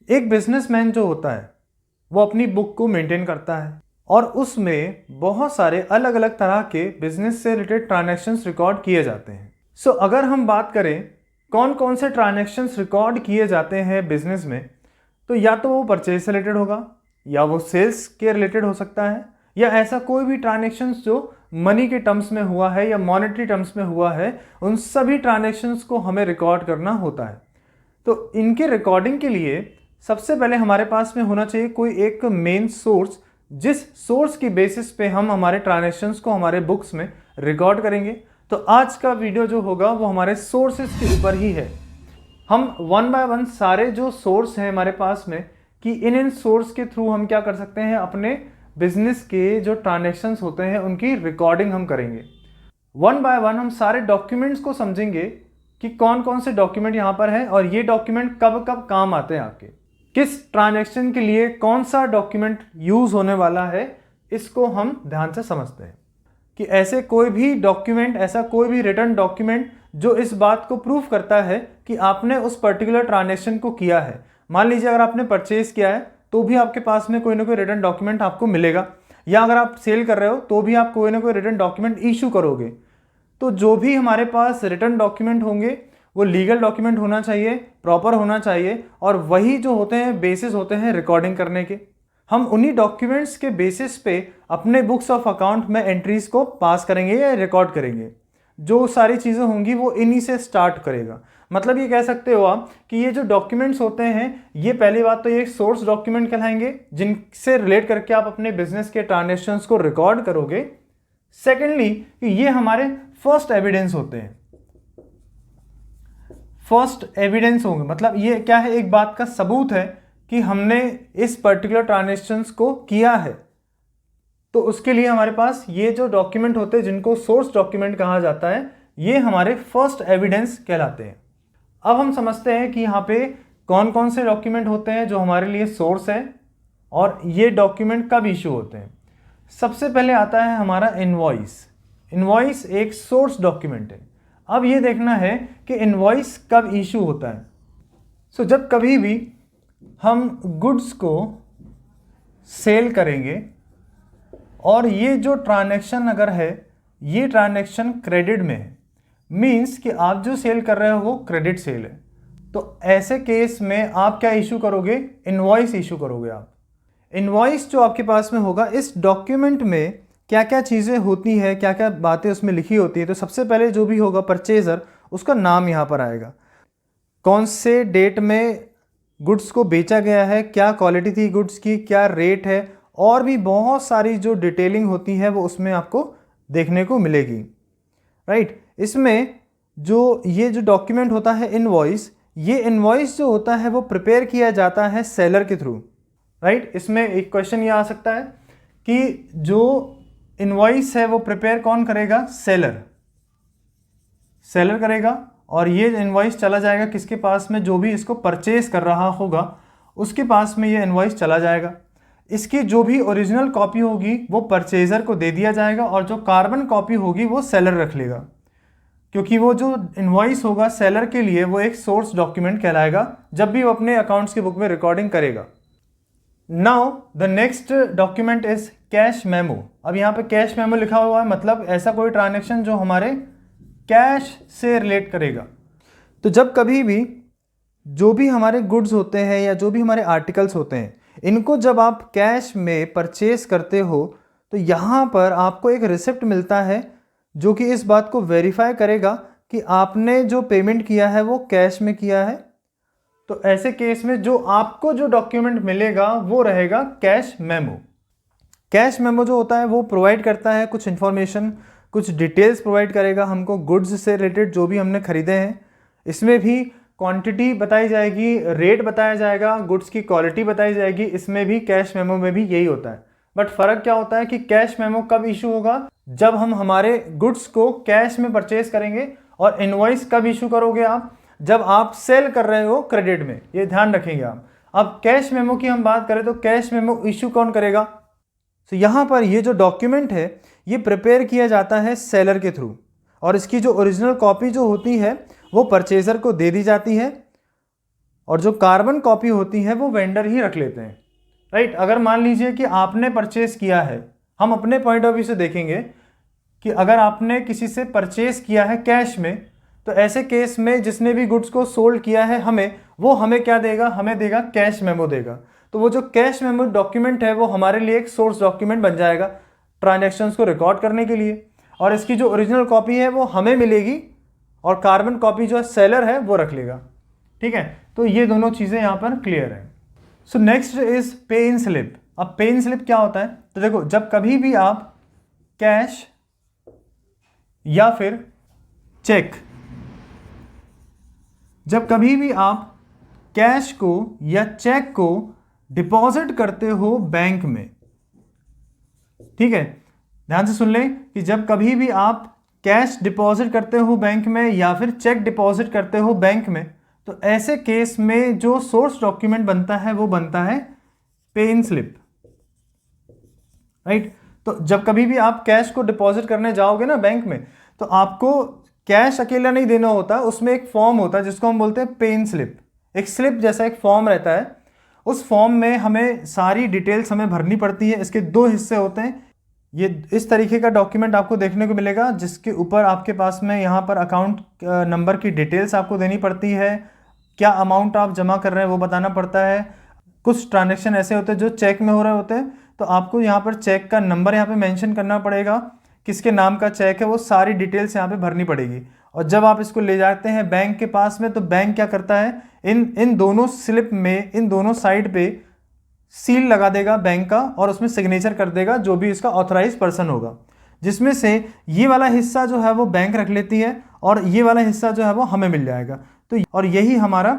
एक बिजनेसमैन जो होता है वो अपनी बुक को मेंटेन करता है और उसमें बहुत सारे अलग अलग तरह के बिजनेस से रिलेटेड ट्रांजैक्शंस रिकॉर्ड किए जाते हैं। सो अगर हम बात करें कौन कौन से ट्रांजैक्शंस रिकॉर्ड किए जाते हैं बिजनेस में, तो या तो वो परचेज से रिलेटेड होगा, या वो सेल्स के रिलेटेड हो सकता है, या ऐसा कोई भी ट्रांजैक्शंस जो मनी के टर्म्स में हुआ है या मॉनेटरी टर्म्स में हुआ है, उन सभी ट्रांजैक्शंस को हमें रिकॉर्ड करना होता है। तो इनके रिकॉर्डिंग के लिए सबसे पहले हमारे पास में होना चाहिए कोई एक मेन सोर्स, जिस सोर्स की बेसिस पे हम हमारे ट्रांजैक्शंस को हमारे बुक्स में रिकॉर्ड करेंगे। तो आज का वीडियो जो होगा वो हमारे सोर्सेस के ऊपर ही है। हम वन बाय वन सारे जो सोर्स हैं हमारे पास में कि इन सोर्स के थ्रू हम क्या कर सकते हैं, अपने बिजनेस के जो ट्रांजैक्शंस होते हैं उनकी रिकॉर्डिंग हम करेंगे। वन बाय वन हम सारे डॉक्यूमेंट्स को समझेंगे कि कौन कौन से डॉक्यूमेंट यहाँ पर है और ये डॉक्यूमेंट कब कब काम आते हैं आपके, किस ट्रांजैक्शन के लिए कौन सा डॉक्यूमेंट यूज होने वाला है, इसको हम ध्यान से समझते हैं कि ऐसे कोई भी डॉक्यूमेंट, ऐसा कोई भी रिटन डॉक्यूमेंट जो इस बात को प्रूफ करता है कि आपने उस पर्टिकुलर ट्रांजैक्शन को किया है। मान लीजिए अगर आपने परचेज किया है तो भी आपके पास में कोई ना कोई रिटन डॉक्यूमेंट आपको मिलेगा, या अगर आप सेल कर रहे हो तो भी आप कोई ना कोई रिटन डॉक्यूमेंट इशू करोगे। तो जो भी हमारे पास रिटन डॉक्यूमेंट होंगे वो लीगल डॉक्यूमेंट होना चाहिए, प्रॉपर होना चाहिए, और वही जो होते हैं बेसिस होते हैं रिकॉर्डिंग करने के। हम उन्हीं डॉक्यूमेंट्स के बेसिस पे अपने बुक्स ऑफ अकाउंट में एंट्रीज को पास करेंगे या रिकॉर्ड करेंगे। जो सारी चीज़ें होंगी वो इन्हीं से स्टार्ट करेगा। मतलब ये कह सकते हो आप कि ये जो डॉक्यूमेंट्स होते हैं, ये पहली बात तो ये सोर्स डॉक्यूमेंट कहलाएंगे जिनसे रिलेट करके आप अपने बिजनेस के ट्रांजैक्शंस को रिकॉर्ड करोगे। सेकेंडली ये हमारे फर्स्ट एविडेंस होते हैं। फर्स्ट एविडेंस होंगे मतलब ये क्या है, एक बात का सबूत है कि हमने इस पर्टिकुलर ट्रांजैक्शंस को किया है। तो उसके लिए हमारे पास ये जो डॉक्यूमेंट होते हैं जिनको सोर्स डॉक्यूमेंट कहा जाता है, ये हमारे फर्स्ट एविडेंस कहलाते हैं। अब हम समझते हैं कि यहाँ पे कौन कौन से डॉक्यूमेंट होते हैं जो हमारे लिए सोर्स है और ये डॉक्यूमेंट कब इशू होते हैं। सबसे पहले आता है हमारा इनवॉइस। इनवॉइस एक सोर्स डॉक्यूमेंट है। अब ये देखना है कि इनवॉइस कब इशू होता है। सो जब कभी भी हम गुड्स को सेल करेंगे और ये जो ट्रांजैक्शन अगर है, ये ट्रांजैक्शन क्रेडिट में है, मीन्स कि आप जो सेल कर रहे हो वो क्रेडिट सेल है, तो ऐसे केस में आप क्या इशू करोगे, इनवॉइस इशू करोगे आप। इनवॉइस जो आपके पास में होगा, इस डॉक्यूमेंट में क्या क्या चीज़ें होती है, क्या क्या बातें उसमें लिखी होती है। तो सबसे पहले जो भी होगा परचेज़र, उसका नाम यहाँ पर आएगा, कौन से डेट में गुड्स को बेचा गया है, क्या क्वालिटी थी गुड्स की, क्या रेट है, और भी बहुत सारी जो डिटेलिंग होती है वो उसमें आपको देखने को मिलेगी। राइट। इसमें जो ये जो डॉक्यूमेंट होता है इनवॉइस, ये इनवॉइस जो होता है वो प्रिपेयर किया जाता है सेलर के थ्रू। राइट। इसमें एक क्वेश्चन ये आ सकता है कि जो इनवॉइस है वो प्रिपेयर कौन करेगा, सेलर। सेलर करेगा, और ये इनवॉइस चला जाएगा किसके पास में, जो भी इसको परचेज कर रहा होगा उसके पास में ये इनवॉइस चला जाएगा। इसकी जो भी ओरिजिनल कॉपी होगी वो परचेजर को दे दिया जाएगा, और जो कार्बन कॉपी होगी वो सेलर रख लेगा, क्योंकि वो जो इनवॉइस होगा सेलर के लिए वो एक सोर्स डॉक्यूमेंट कहलाएगा जब भी वो अपने अकाउंट्स की बुक में रिकॉर्डिंग करेगा। Now the next document is cash memo. अब यहाँ पे कैश मेमो लिखा हुआ है, मतलब ऐसा कोई ट्रांजैक्शन जो हमारे कैश से रिलेट करेगा। तो जब कभी भी जो भी हमारे गुड्स होते हैं या जो भी हमारे आर्टिकल्स होते हैं, इनको जब आप कैश में परचेज करते हो तो यहाँ पर आपको एक रिसिप्ट मिलता है जो कि इस बात को वेरीफाई करेगा कि आपने जो पेमेंट किया है वो कैश में किया है। तो ऐसे केस में जो आपको जो डॉक्यूमेंट मिलेगा वो रहेगा कैश मेमो। कैश मेमो जो होता है वो प्रोवाइड करता है कुछ इन्फॉर्मेशन, कुछ डिटेल्स प्रोवाइड करेगा हमको गुड्स से रिलेटेड जो भी हमने खरीदे हैं। इसमें भी क्वांटिटी बताई जाएगी, रेट बताया जाएगा, गुड्स की क्वालिटी बताई जाएगी। इसमें भी कैश मेमो में भी यही होता है। बट फ़र्क क्या होता है कि कैश मेमो कब इशू होगा, जब हम हमारे गुड्स को कैश में परचेज करेंगे, और इनवॉइस कब इशू करोगे आप, जब आप सेल कर रहे हो क्रेडिट में। ये ध्यान रखेंगे आप। अब कैश मेमो की हम बात करें तो कैश मेमो इशू कौन करेगा। तो यहाँ पर ये जो डॉक्यूमेंट है ये प्रिपेयर किया जाता है सेलर के थ्रू, और इसकी जो ओरिजिनल कॉपी जो होती है वो परचेजर को दे दी जाती है। और जो कार्बन कॉपी होती है वो वेंडर ही रख लेते हैं, राइट। अगर मान लीजिए कि आपने परचेस किया है, हम अपने पॉइंट ऑफ व्यू से देखेंगे कि अगर आपने किसी से परचेस किया है कैश में, तो ऐसे केस में जिसने भी गुड्स को सोल्ड किया है वो हमें क्या देगा, हमें देगा कैश मेमो देगा। तो वो जो कैश मेमो डॉक्यूमेंट है वो हमारे लिए एक सोर्स डॉक्यूमेंट बन जाएगा ट्रांजैक्शंस को रिकॉर्ड करने के लिए, और इसकी जो ओरिजिनल कॉपी है वो हमें मिलेगी और कार्बन कॉपी जो सेलर है वो रख लेगा, ठीक है। तो ये दोनों चीज़ें यहाँ पर क्लियर है। सो नेक्स्ट इज पे इन स्लिप। अब पे इन स्लिप क्या होता है, तो देखो जब कभी भी आप कैश या फिर चेक, जब कभी भी आप कैश को या चेक को डिपॉजिट करते हो बैंक में, ठीक है, ध्यान से सुन लें कि जब कभी भी आप कैश डिपॉजिट करते हो बैंक में या फिर चेक डिपॉजिट करते हो बैंक में, तो ऐसे केस में जो सोर्स डॉक्यूमेंट बनता है वो बनता है पे इन स्लिप, राइट। तो जब कभी भी आप कैश को डिपॉजिट करने जाओगे ना बैंक में, तो आपको कैश अकेला नहीं देना होता, उसमें एक फॉर्म होता है जिसको हम बोलते हैं पे इन स्लिप। एक स्लिप जैसा एक फॉर्म रहता है, उस फॉर्म में हमें सारी डिटेल्स हमें भरनी पड़ती है। इसके दो हिस्से होते हैं। ये इस तरीके का डॉक्यूमेंट आपको देखने को मिलेगा जिसके ऊपर आपके पास में यहाँ पर अकाउंट नंबर की डिटेल्स आपको देनी पड़ती है, क्या अमाउंट आप जमा कर रहे हैं वो बताना पड़ता है। कुछ ट्रांजैक्शन ऐसे होते हैं जो चेक में हो रहे होते हैं, तो आपको यहाँ पर चेक का नंबर यहाँ पे मेंशन करना पड़ेगा, किसके नाम का चेक है, वो सारी डिटेल्स यहाँ पे भरनी पड़ेगी। और जब आप इसको ले जाते हैं बैंक के पास में, तो बैंक क्या करता है, इन दोनों स्लिप में इन दोनों साइड पे सील लगा देगा बैंक का, और उसमें सिग्नेचर कर देगा जो भी इसका ऑथराइज पर्सन होगा, जिसमें से ये वाला हिस्सा जो है वो बैंक रख लेती है और ये वाला हिस्सा जो है वो हमें मिल जाएगा। तो और यही हमारा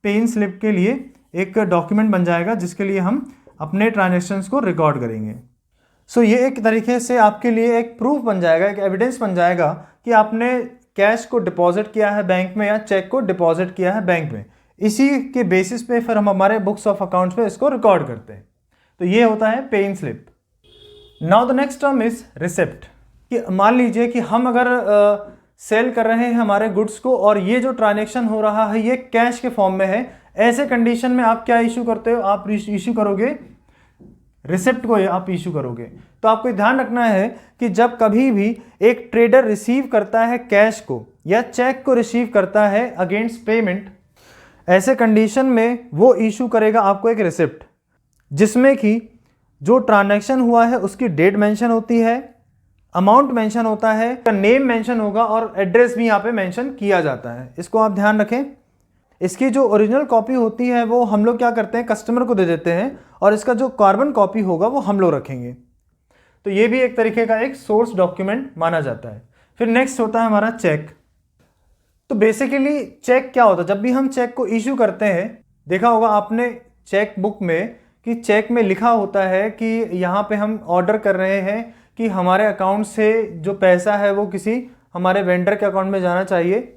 पे इन स्लिप के लिए एक डॉक्यूमेंट बन जाएगा जिसके लिए हम अपने ट्रांजैक्शंस को रिकॉर्ड करेंगे। सो ये एक तरीके से आपके लिए एक प्रूफ बन जाएगा, एक एविडेंस बन जाएगा कि आपने कैश को डिपॉजिट किया है बैंक में या चेक को डिपॉजिट किया है बैंक में। इसी के बेसिस पे फिर हम हमारे बुक्स ऑफ अकाउंट्स पे इसको रिकॉर्ड करते हैं। तो ये होता है pay in slip. Now the next term is receipt. कि मान लीजिए कि हम अगर सेल कर रहे हैं हमारे गुड्स को और ये जो ट्रांजैक्शन हो रहा है ये कैश के फॉर्म में है, ऐसे कंडीशन में आप क्या इशू करते हो, आप इशू करोगे रिसिप्ट को आप इशू करोगे। तो आपको ध्यान रखना है कि जब कभी भी एक ट्रेडर रिसीव करता है कैश को या चेक को रिसीव करता है अगेंस्ट पेमेंट, ऐसे कंडीशन में वो इशू करेगा आपको एक रिसिप्ट, जिसमें कि जो ट्रांजैक्शन हुआ है उसकी डेट मेंशन होती है, अमाउंट मेंशन होता है, नेम मेंशन होगा और एड्रेस भी यहाँ पे मेंशन किया जाता है। इसको आप ध्यान रखें। इसकी जो ओरिजिनल कॉपी होती है वो हम लोग क्या करते हैं, कस्टमर को दे देते हैं, और इसका जो कार्बन कॉपी होगा वो हम लोग रखेंगे। तो ये भी एक तरीके का एक सोर्स डॉक्यूमेंट माना जाता है। फिर नेक्स्ट होता है हमारा चेक। तो बेसिकली चेक क्या होता है, जब भी हम चेक को इशू करते हैं, देखा होगा आपने चेक बुक में कि चेक में लिखा होता है कि यहाँ पे हम ऑर्डर कर रहे हैं कि हमारे अकाउंट से जो पैसा है वो किसी हमारे वेंडर के अकाउंट में जाना चाहिए,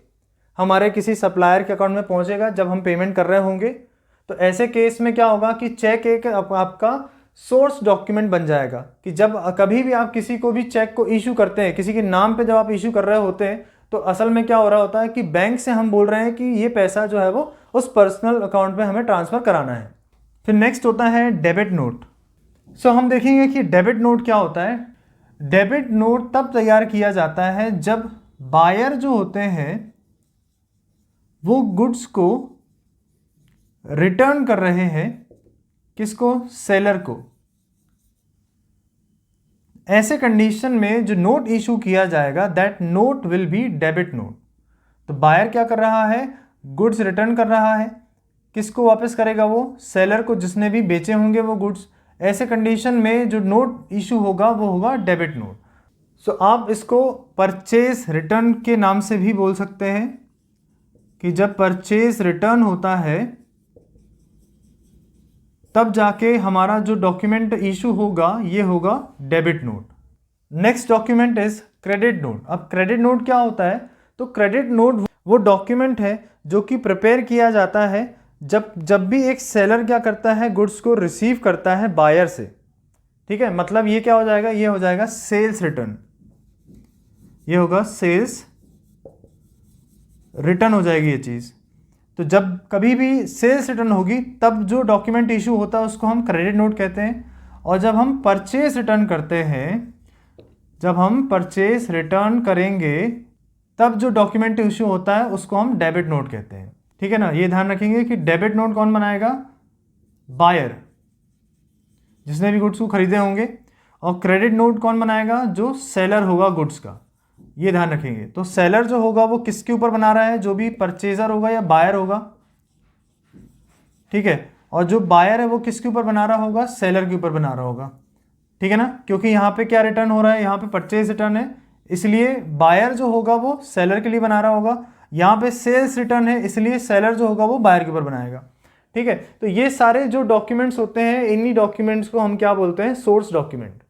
हमारे किसी सप्लायर के अकाउंट में पहुंचेगा जब हम पेमेंट कर रहे होंगे। तो ऐसे केस में क्या होगा कि चेक एक आपका सोर्स डॉक्यूमेंट बन जाएगा कि जब कभी भी आप किसी को भी चेक को इशू करते हैं, किसी के नाम पे जब आप इशू कर रहे होते हैं, तो असल में क्या हो रहा होता है कि बैंक से हम बोल रहे हैं कि ये पैसा जो है वो उस पर्सनल अकाउंट में हमें ट्रांसफ़र कराना है। फिर नेक्स्ट होता है डेबिट नोट। सो हम देखेंगे कि डेबिट नोट क्या होता है। डेबिट नोट तब तैयार किया जाता है जब बायर जो होते हैं वो गुड्स को रिटर्न कर रहे हैं, किसको, सेलर को। ऐसे कंडीशन में जो नोट इशू किया जाएगा that note will be debit note. तो बायर क्या कर रहा है, गुड्स रिटर्न कर रहा है, किसको वापस करेगा, वो सेलर को, जिसने भी बेचे होंगे वो गुड्स। ऐसे कंडीशन में जो नोट इशू होगा वो होगा डेबिट नोट। सो आप इसको परचेज रिटर्न के नाम से भी बोल सकते हैं कि जब परचेज रिटर्न होता है तब जाके हमारा जो डॉक्यूमेंट इशू होगा ये होगा debit note. Next document is credit note. अब क्रेडिट नोट क्या होता है, तो क्रेडिट नोट वो डॉक्यूमेंट है जो कि प्रिपेयर किया जाता है जब भी एक सेलर क्या करता है, गुड्स को रिसीव करता है बायर से, ठीक है। मतलब ये क्या हो जाएगा, ये हो जाएगा सेल्स रिटर्न, ये होगा सेल्स रिटर्न हो जाएगी ये चीज़। तो जब कभी भी सेल्स रिटर्न होगी तब जो डॉक्यूमेंट इशू होता है उसको हम क्रेडिट नोट कहते हैं, और जब हम परचेज रिटर्न करते हैं, जब हम परचेज रिटर्न करेंगे तब जो डॉक्यूमेंट इशू होता है उसको हम डेबिट नोट कहते हैं। ठीक है ना, ये ध्यान रखेंगे कि डेबिट नोट कौन बनाएगा? बायर, जिसने भी गुड्स को खरीदे होंगे, और क्रेडिट नोट कौन बनाएगा? जो सेलर होगा गुड्स का। ये ध्यान रखेंगे। तो सेलर जो होगा वो किसके ऊपर बना रहा है? जो भी परचेजर होगा या बायर होगा, ठीक है, और जो बायर है वो किसके ऊपर बना रहा होगा? सेलर के ऊपर बना रहा होगा। ठीक है ना, क्योंकि यहाँ पे क्या रिटर्न हो रहा है? यहाँ पे परचेज रिटर्न है, इसलिए बायर जो होगा वो सेलर के लिए बना रहा होगा। यहाँ पे सेल्स रिटर्न है, इसलिए सेलर जो होगा वो बायर के ऊपर बनाएगा। ठीक है, तो ये सारे जो डॉक्यूमेंट्स होते हैं, इन्हीं डॉक्यूमेंट्स को हम क्या बोलते हैं? Source document.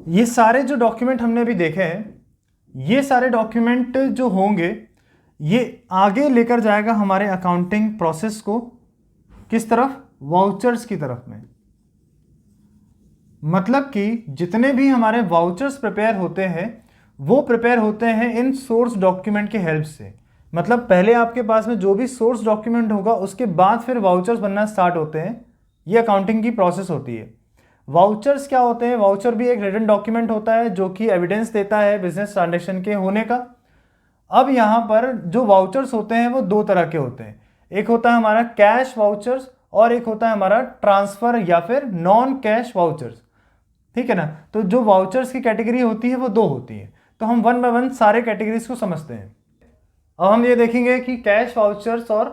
ये सारे जो डॉक्यूमेंट हमने अभी देखे हैं, ये सारे डॉक्यूमेंट जो होंगे ये आगे लेकर जाएगा हमारे अकाउंटिंग प्रोसेस को किस तरफ? वाउचर्स की तरफ में। मतलब कि जितने भी हमारे वाउचर्स प्रिपेयर होते हैं वो प्रिपेयर होते हैं इन सोर्स डॉक्यूमेंट के हेल्प से। मतलब पहले आपके पास में जो भी सोर्स डॉक्यूमेंट होगा उसके बाद फिर वाउचर्स बनना स्टार्ट होते हैं। ये अकाउंटिंग की प्रोसेस होती है। वाउचर्स क्या होते हैं? वाउचर भी एक रिटन डॉक्यूमेंट होता है जो कि एविडेंस देता है बिजनेस ट्रांजैक्शन के होने का। अब यहाँ पर जो वाउचर्स होते हैं वो दो तरह के होते हैं। एक होता है हमारा कैश वाउचर्स और एक होता है हमारा ट्रांसफर या फिर नॉन कैश वाउचर्स। ठीक है ना, तो जो वाउचर्स की कैटेगरी होती है वो दो होती है। तो हम वन बाय वन सारे कैटेगरीज को समझते हैं। अब हम ये देखेंगे कि कैश वाउचर्स और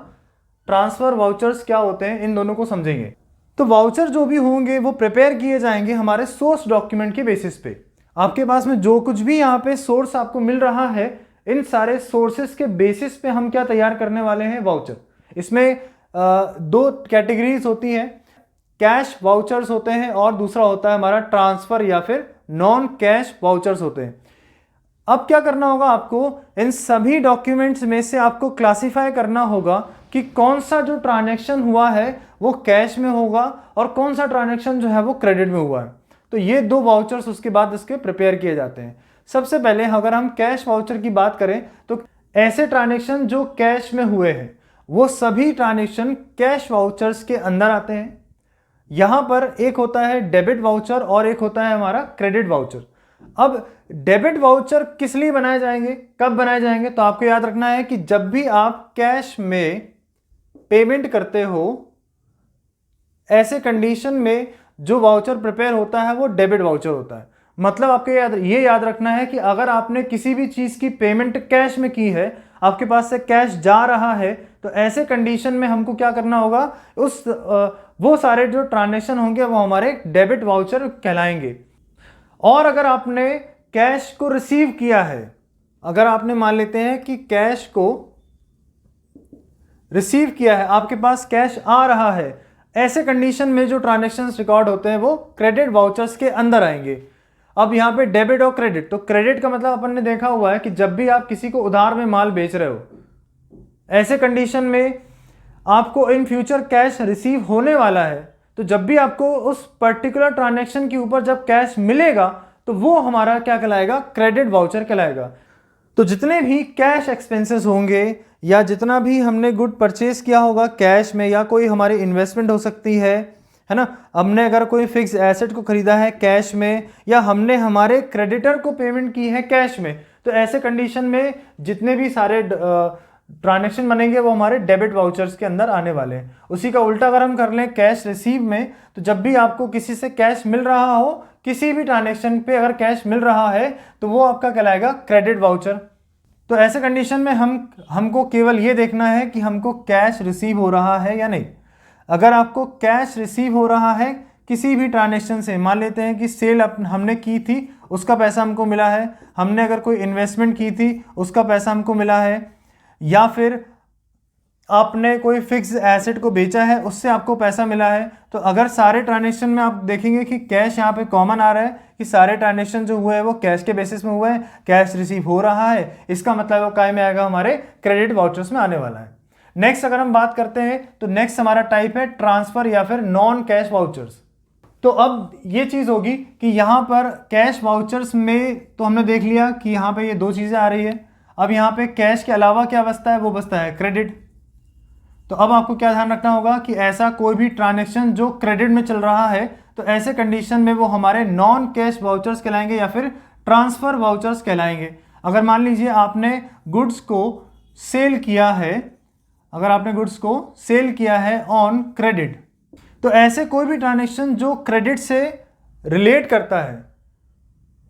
ट्रांसफर वाउचर्स क्या होते हैं, इन दोनों को समझेंगे। तो वाउचर जो भी होंगे वो प्रिपेयर किए जाएंगे हमारे सोर्स डॉक्यूमेंट के बेसिस पे। आपके पास में जो कुछ भी यहाँ पे सोर्स आपको मिल रहा है, इन सारे सोर्सेस के बेसिस पे हम क्या तैयार करने वाले हैं? वाउचर। इसमें दो कैटेगरीज होती हैं, कैश वाउचर्स होते हैं और दूसरा होता है हमारा ट्रांसफर या फिर नॉन कैश वाउचर्स होते हैं। अब क्या करना होगा आपको? इन सभी डॉक्यूमेंट्स में से आपको क्लासिफाई करना होगा कि कौन सा जो ट्रांजैक्शन हुआ है वो कैश में होगा और कौन सा ट्रांजैक्शन जो है वो क्रेडिट में हुआ है। तो ये दो वाउचर्स उसके बाद इसके प्रिपेयर किए जाते हैं। सबसे पहले अगर हम कैश वाउचर की बात करें तो ऐसे ट्रांजैक्शन जो कैश में हुए हैं वो सभी ट्रांजैक्शन कैश वाउचर्स के अंदर आते हैं। यहां पर एक होता है डेबिट वाउचर और एक होता है हमारा क्रेडिट वाउचर। अब डेबिट वाउचर किस लिए बनाए जाएंगे, कब बनाए जाएंगे? तो आपको याद रखना है कि जब भी आप कैश में पेमेंट करते हो, ऐसे कंडीशन में जो वाउचर प्रिपेयर होता है वो डेबिट वाउचर होता है। मतलब आपको ये याद रखना है कि अगर आपने किसी भी चीज की पेमेंट कैश में की है, आपके पास से कैश जा रहा है, तो ऐसे कंडीशन में हमको क्या करना होगा? वो सारे जो ट्रांजैक्शन होंगे वो हमारे डेबिट वाउचर कहलाएंगे। और अगर आपने कैश को रिसीव किया है, अगर आपने मान लेते हैं कि कैश को रिसीव किया है, आपके पास कैश आ रहा है, ऐसे कंडीशन में जो ट्रांजैक्शंस रिकॉर्ड होते हैं वो क्रेडिट वाउचर्स के अंदर आएंगे। अब यहाँ पे डेबिट और क्रेडिट, तो क्रेडिट का मतलब अपन ने देखा हुआ है कि जब भी आप किसी को उधार में माल बेच रहे हो, ऐसे कंडीशन में आपको इन फ्यूचर कैश रिसीव होने वाला है, तो जब भी आपको उस पर्टिकुलर ट्रांजैक्शन के ऊपर जब कैश मिलेगा तो वो हमारा क्या कहलाएगा? क्रेडिट वाउचर कहलाएगा। तो जितने भी कैश एक्सपेंसेस होंगे या जितना भी हमने गुड परचेज किया होगा कैश में, या कोई हमारी इन्वेस्टमेंट हो सकती है ना, हमने अगर कोई फिक्स एसेट को खरीदा है कैश में, या हमने हमारे क्रेडिटर को पेमेंट की है कैश में, तो ऐसे कंडीशन में जितने भी सारे ट्रांजैक्शन बनेंगे वो हमारे डेबिट वाउचर्स के अंदर आने वाले हैं। उसी का उल्टा अगर हम कर लें कैश रिसीव में, तो जब भी आपको किसी से कैश मिल रहा हो, किसी भी ट्रांजैक्शन पे अगर कैश मिल रहा है, तो वो आपका कहलाएगा क्रेडिट वाउचर। तो ऐसे कंडीशन में हमको केवल ये देखना है कि हमको कैश रिसीव हो रहा है या नहीं। अगर आपको कैश रिसीव हो रहा है किसी भी ट्रांजैक्शन से, मान लेते हैं कि सेल हमने की थी उसका पैसा हमको मिला है, हमने अगर कोई इन्वेस्टमेंट की थी उसका पैसा हमको मिला है, या फिर आपने कोई फिक्स एसेट को बेचा है उससे आपको पैसा मिला है, तो अगर सारे ट्रांजैक्शन में आप देखेंगे कि कैश यहाँ पे कॉमन आ रहा है कि सारे ट्रांजैक्शन जो हुए हैं वो कैश के बेसिस में हुए हैं, कैश रिसीव हो रहा है, इसका मतलब वो काय में आएगा? हमारे क्रेडिट वाउचर्स में आने वाला है। नेक्स्ट अगर हम बात करते हैं तो नेक्स्ट हमारा टाइप है ट्रांसफर या फिर नॉन कैश वाउचर्स। तो अब ये चीज होगी कि यहाँ पर कैश वाउचर्स में तो हमने देख लिया कि यहाँ पे ये दो चीजें आ रही है। अब यहाँ पे कैश के अलावा क्या बचता है? वो बचता है क्रेडिट। तो अब आपको क्या ध्यान रखना होगा कि ऐसा कोई भी ट्रांजैक्शन जो क्रेडिट में चल रहा है तो ऐसे कंडीशन में वो हमारे नॉन कैश वाउचर्स कहलाएंगे या फिर ट्रांसफर वाउचर्स कहलाएंगे। अगर मान लीजिए आपने गुड्स को सेल किया है, अगर आपने गुड्स को सेल किया है ऑन क्रेडिट, तो ऐसे कोई भी ट्रांजैक्शन जो क्रेडिट से रिलेट करता है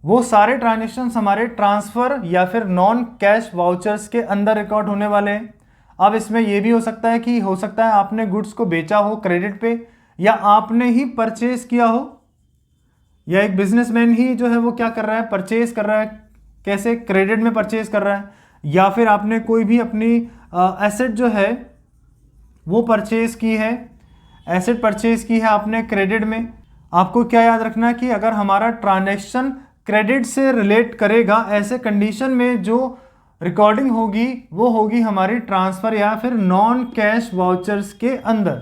वो सारे ट्रांजैक्शंस हमारे ट्रांसफर या फिर नॉन कैश वाउचर्स के अंदर रिकॉर्ड होने वाले हैं। अब इसमें यह भी हो सकता है कि आपने गुड्स को बेचा हो क्रेडिट पे, या आपने ही परचेज किया हो, या एक बिजनेसमैन ही जो है वो क्या कर रहा है, परचेज कर रहा है, कैसे, क्रेडिट में परचेज कर रहा है, या फिर आपने कोई भी अपनी एसेट जो है वो परचेज की है, एसेट परचेज की है आपने क्रेडिट में। आपको क्या याद रखना है कि अगर हमारा ट्रांजैक्शन क्रेडिट से रिलेट करेगा, ऐसे कंडीशन में जो रिकॉर्डिंग होगी वो होगी हमारी ट्रांसफर या फिर नॉन कैश वाउचर्स के अंदर।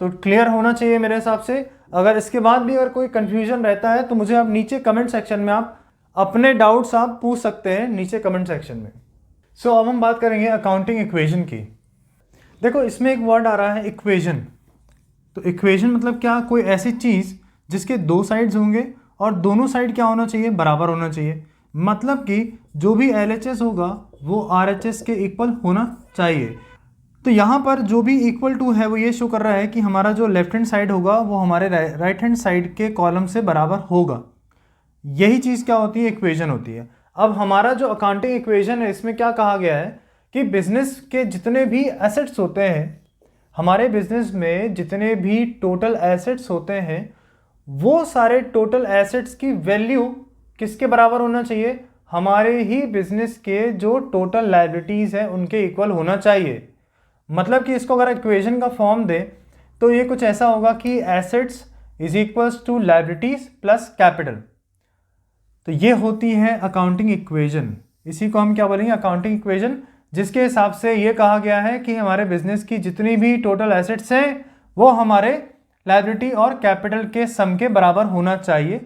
तो क्लियर होना चाहिए मेरे हिसाब से। अगर इसके बाद भी अगर कोई कंफ्यूजन रहता है तो मुझे आप नीचे कमेंट सेक्शन में आप अपने डाउट्स आप पूछ सकते हैं नीचे कमेंट सेक्शन में। सो अब हम बात करेंगे अकाउंटिंग इक्वेशन की। देखो इसमें एक वर्ड आ रहा है इक्वेशन। तो इक्वेशन मतलब क्या, कोई ऐसी चीज़ जिसके दो साइड्स होंगे और दोनों साइड क्या होना चाहिए, बराबर होना चाहिए। मतलब कि जो भी LHS होगा वो RHS के इक्वल होना चाहिए। तो यहाँ पर जो भी इक्वल टू है वो ये शो कर रहा है कि हमारा जो लेफ्ट हैंड साइड होगा वो हमारे राइट हैंड साइड के कॉलम से बराबर होगा। यही चीज़ क्या होती है, इक्वेशन होती है। अब हमारा जो अकाउंटिंग इक्वेशन है इसमें क्या कहा गया है कि बिजनेस के जितने भी एसेट्स होते हैं, हमारे बिजनेस में जितने भी टोटल एसेट्स होते हैं वो सारे टोटल एसेट्स की वैल्यू किसके बराबर होना चाहिए, हमारे ही बिजनेस के जो टोटल लायबिलिटीज़ हैं उनके इक्वल होना चाहिए। मतलब कि इसको अगर इक्वेशन का फॉर्म दे तो ये कुछ ऐसा होगा कि assets is equals to liabilities plus capital. तो ये होती है अकाउंटिंग इक्वेशन। इसी को हम क्या बोलेंगे, अकाउंटिंग इक्वेशन, जिसके हिसाब से ये कहा गया है कि हमारे बिजनेस की जितनी भी टोटल एसेट्स हैं वो हमारे लायबिलिटी और कैपिटल के सम के बराबर होना चाहिए।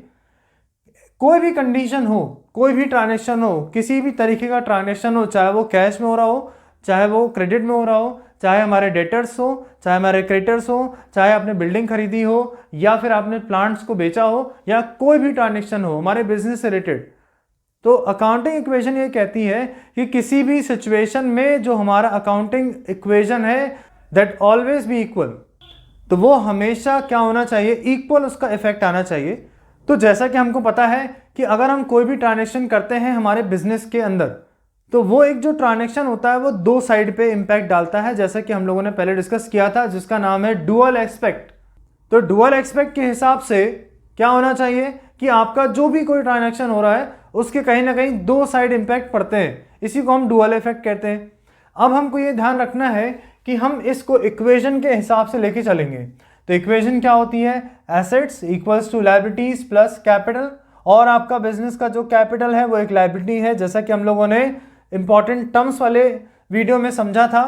कोई भी कंडीशन हो, कोई भी ट्रांजैक्शन हो, किसी भी तरीके का ट्रांजैक्शन हो, चाहे वो कैश में हो रहा हो, चाहे वो क्रेडिट में हो रहा हो, चाहे हमारे डेटर्स हो, चाहे हमारे क्रेडिटर्स हो, चाहे आपने बिल्डिंग खरीदी हो या फिर आपने प्लांट्स को बेचा हो, या कोई भी ट्रांजैक्शन हो हमारे बिजनेस से रिलेटेड, तो अकाउंटिंग इक्वेशन ये कहती है कि किसी भी सिचुएशन में जो हमारा अकाउंटिंग इक्वेशन है दैट ऑलवेज बी इक्वल, तो वो हमेशा क्या होना चाहिए, इक्वल उसका इफेक्ट आना चाहिए। तो जैसा कि हमको पता है कि अगर हम कोई भी ट्रांजैक्शन करते हैं हमारे बिजनेस के अंदर तो वो एक जो ट्रांजैक्शन होता है वो दो साइड पे इंपैक्ट डालता है, जैसा कि हम लोगों ने पहले डिस्कस किया था, जिसका नाम है डुअल एस्पेक्ट। तो डुअल एस्पेक्ट के हिसाब से क्या होना चाहिए कि आपका जो भी कोई ट्रांजैक्शन हो रहा है उसके कहीं ना कहीं दो साइड इंपैक्ट पड़ते हैं, इसी को हम डुअल इफेक्ट कहते हैं। अब हमको ये ध्यान रखना है कि हम इसको इक्वेशन के हिसाब से लेके चलेंगे। तो इक्वेशन क्या होती है, assets equals to liabilities plus capital, और आपका बिजनेस का जो कैपिटल है वो एक लायबिलिटी है, जैसा कि हम लोगों ने इंपॉर्टेंट टर्म्स वाले वीडियो में समझा था।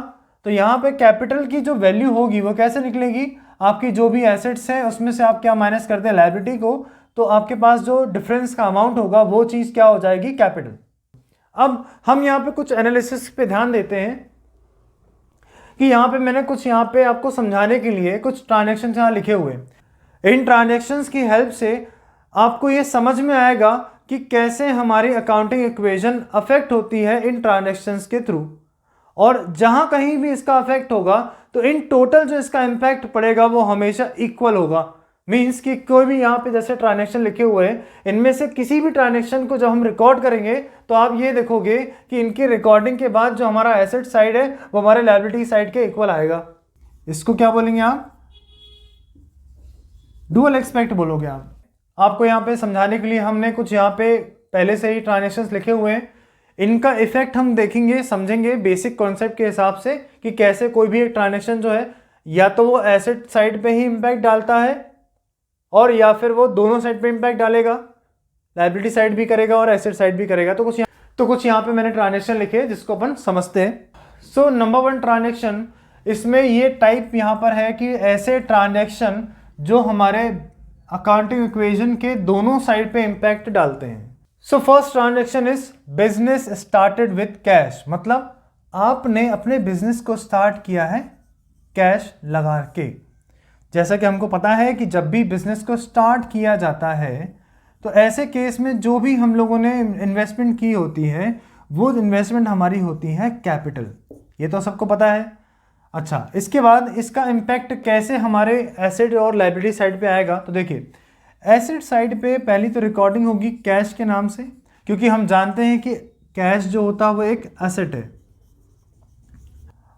तो यहाँ पे कैपिटल की जो वैल्यू होगी वो कैसे निकलेगी, आपकी जो भी एसेट्स हैं उसमें से आप क्या माइनस करते हैं, लायबिलिटी को, तो आपके पास जो डिफरेंस का अमाउंट होगा वो चीज़ क्या हो जाएगी, कैपिटल। अब हम यहाँ पे कुछ एनालिसिस पे ध्यान देते हैं कि यहाँ पे मैंने कुछ यहाँ पे आपको समझाने के लिए कुछ ट्रांजैक्शंस यहाँ लिखे हुए हैं। इन ट्रांजैक्शंस की हेल्प से आपको ये समझ में आएगा कि कैसे हमारी अकाउंटिंग इक्वेशन अफेक्ट होती है इन ट्रांजैक्शंस के थ्रू, और जहाँ कहीं भी इसका अफेक्ट होगा तो इन टोटल जो इसका इम्पैक्ट पड़ेगा वो हमेशा इक्वल होगा। मीन्स कि कोई भी यहाँ पे जैसे ट्रांजैक्शन लिखे हुए हैं, इनमें से किसी भी ट्रांजैक्शन को जब हम रिकॉर्ड करेंगे तो आप ये देखोगे कि इनकी रिकॉर्डिंग के बाद जो हमारा एसेट साइड है वो हमारे लायबिलिटी साइड के इक्वल आएगा। इसको क्या बोलेंगे आप, डुअल एस्पेक्ट बोलोगे आप। आपको यहाँ पे समझाने के लिए हमने कुछ यहाँ पे पहले से ही ट्रांजैक्शंस लिखे हुए हैं, इनका इफेक्ट हम देखेंगे, समझेंगे बेसिक कॉन्सेप्ट के हिसाब से कि कैसे कोई भी एक ट्रांजैक्शन जो है या तो वो एसेट साइड पे ही इम्पैक्ट डालता है और या फिर वो दोनों साइड पे इम्पैक्ट डालेगा, लायबिलिटी साइड भी करेगा और एसेट साइड भी करेगा। तो कुछ यहाँ पे मैंने ट्रांजैक्शन लिखे जिसको अपन समझते हैं। सो नंबर 1 ट्रांजैक्शन, इसमें ये टाइप यहाँ पर है कि ऐसे ट्रांजैक्शन जो हमारे अकाउंटिंग इक्वेशन के दोनों साइड पे इम्पैक्ट डालते हैं। So first transaction is business started with cash, मतलब आपने अपने बिजनेस को स्टार्ट किया है कैश लगा के। जैसा कि हमको पता है कि जब भी बिजनेस को स्टार्ट किया जाता है तो ऐसे केस में जो भी हम लोगों ने इन्वेस्टमेंट की होती है वो इन्वेस्टमेंट हमारी होती है कैपिटल। ये तो सबको पता है। अच्छा, इसके बाद इसका इम्पैक्ट कैसे हमारे एसेट और लायबिलिटी साइड पे आएगा, तो देखिए एसेट साइड पे पहली तो रिकॉर्डिंग होगी कैश के नाम से, क्योंकि हम जानते हैं कि कैश जो होता है वो एक एसेट है।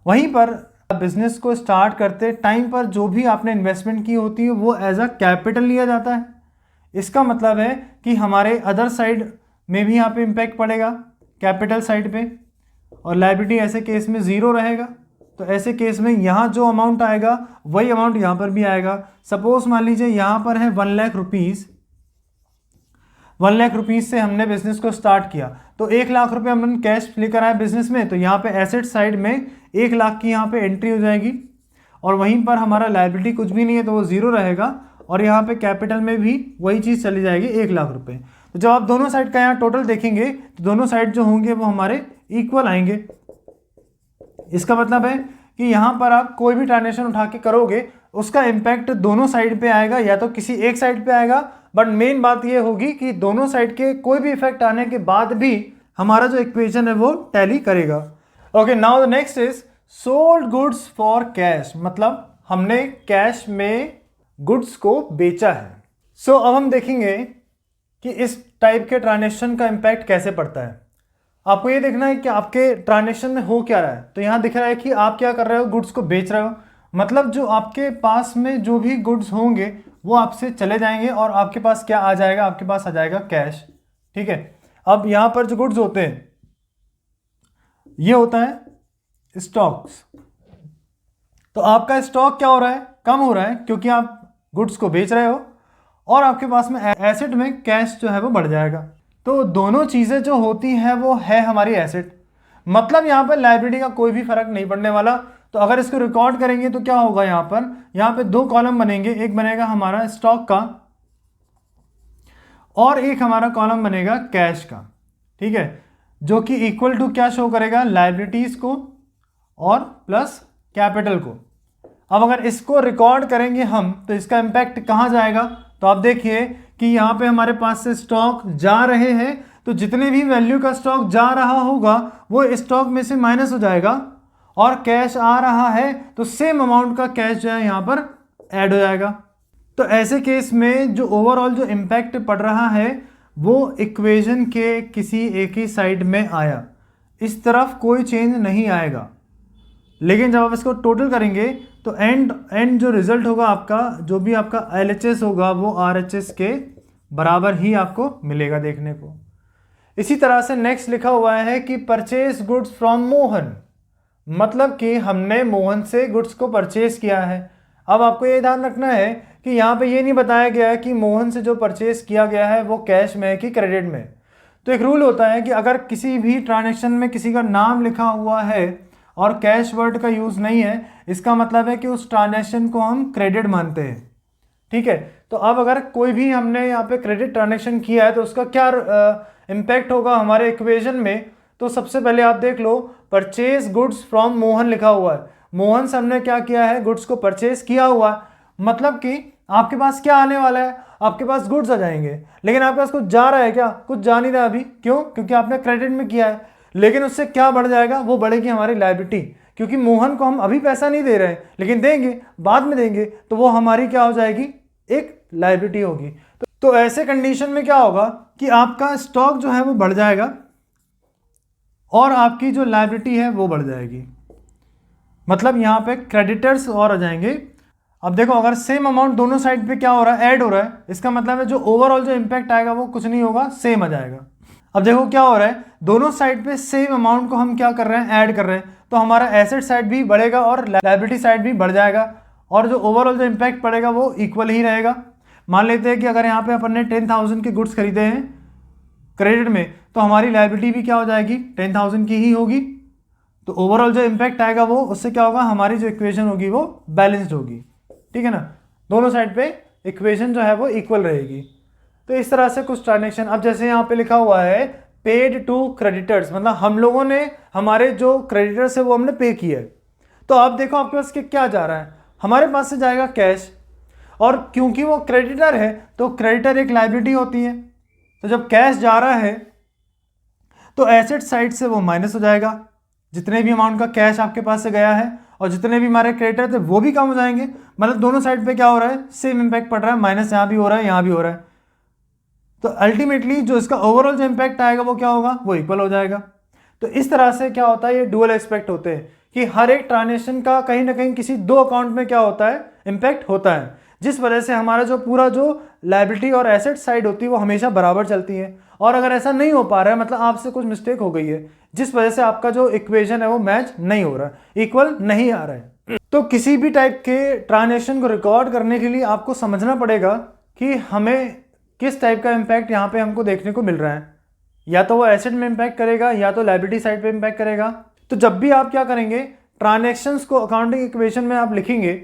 वहीं पर बिजनेस को स्टार्ट करते टाइम पर जो भी आपने इन्वेस्टमेंट की होती है वो एज अ कैपिटल लिया जाता है। इसका मतलब है कि हमारे अदर साइड में भी यहाँ पे इम्पैक्ट पड़ेगा कैपिटल साइड पे, और लायबिलिटी ऐसे केस में ज़ीरो रहेगा। तो ऐसे केस में यहाँ जो अमाउंट आएगा वही अमाउंट यहाँ पर भी आएगा। सपोज मान लीजिए यहाँ पर है 1 लाख रुपीज़, 1 लाख रुपीज़ से हमने बिजनेस को स्टार्ट किया, तो 1 लाख रुपए हमने कैश लेकर आए बिजनेस में, तो यहाँ पे एसेट साइड में 1 लाख की यहाँ पे एंट्री हो जाएगी, और वहीं पर हमारा लायबिलिटी कुछ भी नहीं है तो वो ज़ीरो रहेगा, और यहाँ पे कैपिटल में भी वही चीज़ चली जाएगी 1 लाख रुपए। तो जब आप दोनों साइड का यहाँ टोटल देखेंगे तो दोनों साइड जो होंगे वो हमारे इक्वल आएंगे। इसका मतलब है कि यहाँ पर आप कोई भी ट्रांजेक्शन उठा के करोगे उसका इम्पैक्ट दोनों साइड पे आएगा, या तो किसी एक साइड पे आएगा, बट मेन बात ये होगी कि दोनों साइड के कोई भी इफेक्ट आने के बाद भी हमारा जो इक्वेशन है वो टैली करेगा। Okay, now the next is sold goods for cash, मतलब हमने कैश में गुड्स को बेचा है। सो अब हम देखेंगे कि इस टाइप के ट्रांजेक्शन का इम्पैक्ट कैसे पड़ता है। आपको ये देखना है कि आपके ट्रांजेक्शन में हो क्या रहा है। तो यहाँ दिख रहा है कि आप क्या कर रहे हो, गुड्स को बेच रहे हो, मतलब जो आपके पास में जो भी गुड्स होंगे वो आपसे चले जाएंगे और आपके पास क्या आ जाएगा, आपके पास आ जाएगा कैश। ठीक है, अब यहाँ पर जो गुड्स होते हैं ये होता है स्टॉक्स। तो आपका स्टॉक क्या हो रहा है, कम हो रहा है, क्योंकि आप गुड्स को बेच रहे हो, और आपके पास में एसेट में कैश जो है वो बढ़ जाएगा। तो दोनों चीज़ें जो होती हैं वो है हमारी एसेट, मतलब यहाँ पर लायबिलिटी का कोई भी फर्क नहीं पड़ने वाला। तो अगर इसको रिकॉर्ड करेंगे तो क्या होगा, यहाँ पे 2 कॉलम बनेंगे, एक बनेगा हमारा स्टॉक का और एक हमारा कॉलम बनेगा कैश का। ठीक है, जो कि इक्वल टू क्या शो करेगा, लायबिलिटीज को और प्लस कैपिटल को। अब अगर इसको रिकॉर्ड करेंगे हम तो इसका इम्पैक्ट कहाँ जाएगा, तो आप देखिए कि यहाँ पे हमारे पास से स्टॉक जा रहे हैं, तो जितने भी वैल्यू का स्टॉक जा रहा होगा वो स्टॉक में से माइनस हो जाएगा, और कैश आ रहा है तो सेम अमाउंट का कैश जो है यहाँ पर ऐड हो जाएगा। तो ऐसे केस में जो ओवरऑल जो इम्पैक्ट पड़ रहा है वो इक्वेशन के किसी एक ही साइड में आया, इस तरफ कोई चेंज नहीं आएगा। लेकिन जब आप इसको टोटल करेंगे तो एंड जो रिजल्ट होगा आपका, जो भी आपका LHS होगा वो RHS के बराबर ही आपको मिलेगा देखने को। इसी तरह से नेक्स्ट लिखा हुआ है कि परचेज गुड्स फ्रॉम मोहन, मतलब कि हमने मोहन से गुड्स को परचेज किया है। अब आपको ये ध्यान रखना है कि यहाँ पे ये नहीं बताया गया है कि मोहन से जो परचेज किया गया है वो कैश में है कि क्रेडिट में। तो एक रूल होता है कि अगर किसी भी ट्रांजैक्शन में किसी का नाम लिखा हुआ है और कैश वर्ड का यूज़ नहीं है, इसका मतलब है कि उस ट्रांजैक्शन को हम क्रेडिट मानते हैं। ठीक है, तो अब अगर कोई भी हमने यहाँ पे क्रेडिट ट्रांजैक्शन किया है तो उसका क्या इम्पैक्ट होगा हमारे इक्वेशन में। तो सबसे पहले आप देख लो, परचेज गुड्स फ्रॉम मोहन लिखा हुआ है, मोहन से हमने क्या किया है, गुड्स को परचेज किया हुआ है, मतलब कि आपके पास क्या आने वाला है, आपके पास गुड्स आ जाएंगे। लेकिन आपके पास कुछ जा रहा है क्या, कुछ जा नहीं रहा अभी, क्यों, क्योंकि आपने क्रेडिट में किया है। लेकिन उससे क्या बढ़ जाएगा, वो बढ़ेगी हमारी लायबिलिटी, क्योंकि मोहन को हम अभी पैसा नहीं दे रहे हैं लेकिन देंगे, बाद में देंगे, तो वो हमारी क्या हो जाएगी, एक लायबिलिटी होगी। तो ऐसे कंडीशन में क्या होगा कि आपका स्टॉक जो है वो बढ़ जाएगा और आपकी जो लायबिलिटी है वो बढ़ जाएगी, मतलब यहाँ पे क्रेडिटर्स और आ जाएंगे। अब देखो, अगर सेम अमाउंट दोनों साइड पे क्या हो रहा है, ऐड हो रहा है, इसका मतलब है जो ओवरऑल जो इम्पैक्ट आएगा वो कुछ नहीं होगा, सेम आ जाएगा। अब देखो क्या हो रहा है, दोनों साइड पे सेम अमाउंट को हम क्या कर रहे हैं, ऐड कर रहे हैं, तो हमारा एसेट साइड भी बढ़ेगा और लायबिलिटी साइड भी बढ़ जाएगा, और जो ओवरऑल जो इम्पैक्ट पड़ेगा वो इक्वल ही रहेगा। मान लेते हैं कि अगर यहाँ पे अपन ने 10,000 के गुड्स खरीदे हैं क्रेडिट में, तो हमारी लायबिलिटी भी क्या हो जाएगी, 10,000 की ही होगी। तो ओवरऑल जो इम्पैक्ट आएगा वो, उससे क्या होगा, हमारी जो इक्वेशन होगी वो बैलेंस्ड होगी। ठीक है ना, दोनों साइड पे इक्वेशन जो है वो इक्वल रहेगी। तो इस तरह से कुछ ट्रांजेक्शन, अब जैसे यहाँ पे लिखा हुआ है पेड टू क्रेडिटर्स, मतलब हम लोगों ने हमारे जो क्रेडिटर्स है वो हमने पे किया है। तो आप देखो आपके पास क्या जा रहा है, हमारे पास से जाएगा कैश, और क्योंकि वो क्रेडिटर है तो क्रेडिटर एक लायबिलिटी होती है, तो जब कैश जा रहा है तो एसेट साइड से वो माइनस हो जाएगा, जितने भी अमाउंट का कैश आपके पास से गया है और जितने भी हमारे क्रेडिटर थे वो भी कम हो जाएंगे। मतलब दोनों साइड पे क्या हो रहा है, सेम इंपैक्ट पड़ रहा है, माइनस यहाँ भी हो रहा है यहाँ भी हो रहा है। तो अल्टीमेटली जो इसका ओवरऑल जो इंपैक्ट आएगा वो क्या होगा, वो इक्वल हो जाएगा। तो इस तरह से क्या होता है, ये डुअल एस्पेक्ट होते हैं कि हर एक ट्रांजेक्शन का कहीं ना कहीं किसी दो अकाउंट में क्या होता है, इंपैक्ट होता है, जिस वजह से हमारा जो पूरा जो लायबिलिटी और एसेट साइड होती है वो हमेशा बराबर चलती है। और अगर ऐसा नहीं हो पा रहा है, मतलब आपसे कुछ मिस्टेक हो गई है जिस वजह से आपका जो इक्वेशन है वो मैच नहीं हो रहा है, इक्वल नहीं आ रहा है, तो किसी भी टाइप के ट्रांजेक्शन को रिकॉर्ड करने के लिए आपको समझना पड़ेगा कि हमें किस टाइप का इम्पैक्ट यहाँ पे हमको देखने को मिल रहा है। या तो वो एसेट में इम्पैक्ट करेगा या तो लायबिलिटी साइड पे इम्पैक्ट करेगा। तो जब भी आप क्या करेंगे, ट्रांजैक्शंस को अकाउंटिंग इक्वेशन में आप लिखेंगे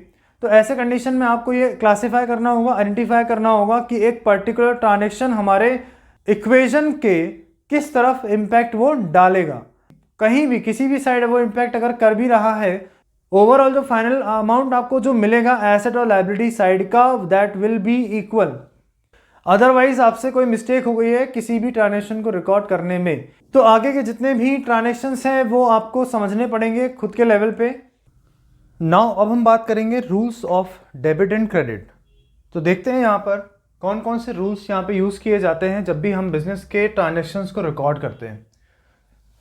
तो ऐसे कंडीशन में आपको ये क्लासिफाई करना होगा, आइडेंटिफाई करना होगा कि एक पर्टिकुलर ट्रांजैक्शन हमारे इक्वेशन के किस तरफ इम्पैक्ट वो डालेगा। कहीं भी किसी भी साइड वो इम्पैक्ट अगर कर भी रहा है, ओवरऑल जो फाइनल अमाउंट आपको जो मिलेगा एसेट और लायबिलिटी साइड का, that will be equal. Otherwise आपसे कोई मिस्टेक हो गई है किसी भी ट्रांजैक्शन को रिकॉर्ड करने में, तो आगे के जितने भी ट्रांजैक्शंस हैं वो आपको समझने पड़ेंगे खुद के लेवल पे। नाउ अब हम बात करेंगे rules of debit and credit. तो देखते हैं यहाँ पर कौन कौन से रूल्स यहाँ पे यूज़ किए जाते हैं जब भी हम बिजनेस के ट्रांजैक्शंस को रिकॉर्ड करते हैं।